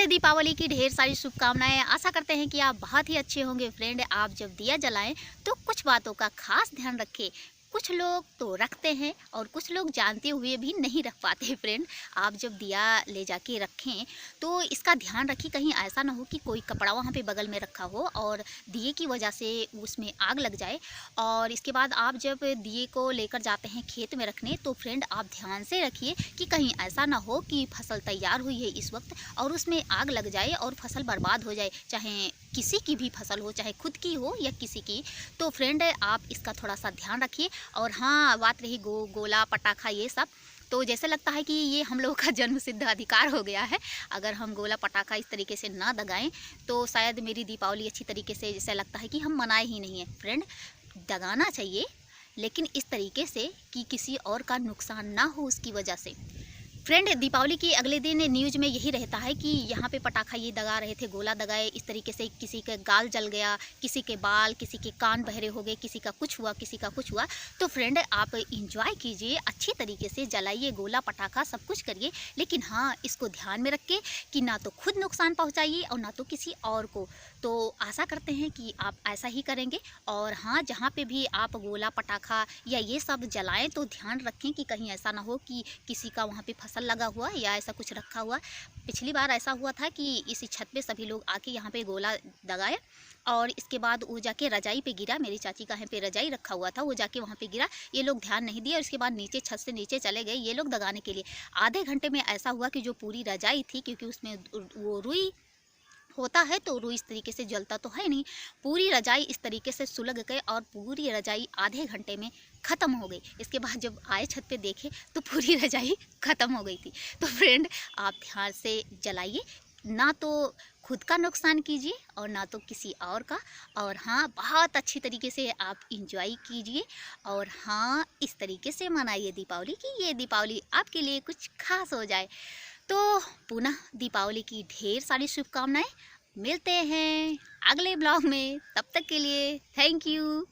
Friend Deepawali की ढेर सारी शुभकामनाएं। आशा करते हैं कि आप बहुत ही अच्छे होंगे। फ्रेंड आप जब दिया जलाएं तो कुछ बातों का खास ध्यान रखें। कुछ लोग तो रखते हैं और कुछ लोग जानते हुए भी नहीं रख पाते। फ्रेंड आप जब दिया ले जाके रखें तो इसका ध्यान रखिए, कहीं ऐसा ना हो कि कोई कपड़ा वहाँ पे बगल में रखा हो और दिए की वजह से उसमें आग लग जाए। और इसके बाद आप जब दिए को लेकर जाते हैं खेत में रखने तो फ्रेंड आप ध्यान से रखिए कि कहीं ऐसा ना हो कि फसल तैयार हुई है इस वक्त और उसमें आग लग जाए और फसल बर्बाद हो जाए, चाहे किसी की भी फसल हो, चाहे खुद की हो या किसी की। तो फ्रेंड आप इसका थोड़ा सा ध्यान रखिए। और हाँ, बात रही गोला पटाखा ये सब, तो जैसे लगता है कि ये हम लोगों का जन्म सिद्ध अधिकार हो गया है। अगर हम गोला पटाखा इस तरीके से ना दगाएं तो शायद मेरी दीपावली अच्छी तरीके से, जैसे लगता है कि हम मनाए ही नहीं है। फ्रेंड दगाना चाहिए लेकिन इस तरीके से कि किसी और का नुकसान ना हो उसकी वजह से। फ्रेंड दीपावली के अगले दिन न्यूज़ में यही रहता है कि यहाँ पे पटाखा ये दगा रहे थे, गोला दगाए, इस तरीके से किसी के गाल जल गया, किसी के बाल, किसी के कान बहरे हो गए, किसी का कुछ हुआ, किसी का कुछ हुआ। तो फ्रेंड आप इंजॉय कीजिए, अच्छी तरीके से जलाइए गोला पटाखा, सब कुछ करिए, लेकिन हाँ इसको ध्यान में रख के कि ना तो खुद नुकसान पहुँचाइए और ना तो किसी और को। तो आशा करते हैं कि आप ऐसा ही करेंगे। और हाँ, जहाँ पे भी आप गोला पटाखा या ये सब जलाएं तो ध्यान रखें कि कहीं ऐसा ना हो कि किसी का वहाँ पे फसल लगा हुआ या ऐसा कुछ रखा हुआ। पिछली बार ऐसा हुआ था कि इसी छत पे सभी लोग आके यहाँ पे गोला दगाए और इसके बाद वो जाके रजाई पे गिरा। मेरी चाची का यहाँ पे रजाई रखा हुआ था, वो जाके वहाँ पे गिरा। ये लोग ध्यान नहीं दिए और इसके बाद नीचे छत से नीचे चले गए ये लोग दगाने के लिए। आधे घंटे में ऐसा हुआ कि जो पूरी रजाई थी, क्योंकि उसमें वो रुई होता है तो रुई इस तरीके से जलता तो है नहीं, पूरी रजाई इस तरीके से सुलग गए और पूरी रजाई आधे घंटे में ख़त्म हो गई। इसके बाद जब आए छत पे देखे तो पूरी रजाई ख़त्म हो गई थी। तो फ्रेंड आप ध्यान से जलाइए, ना तो खुद का नुकसान कीजिए और ना तो किसी और का। और हाँ, बहुत अच्छी तरीके से आप इंजॉय कीजिए और हाँ इस तरीके से मनाइए दीपावली कि ये दीपावली आपके लिए कुछ खास हो जाए। तो पुनः दीपावली की ढेर सारी शुभकामनाएं। मिलते हैं अगले ब्लॉग में, तब तक के लिए थैंक यू।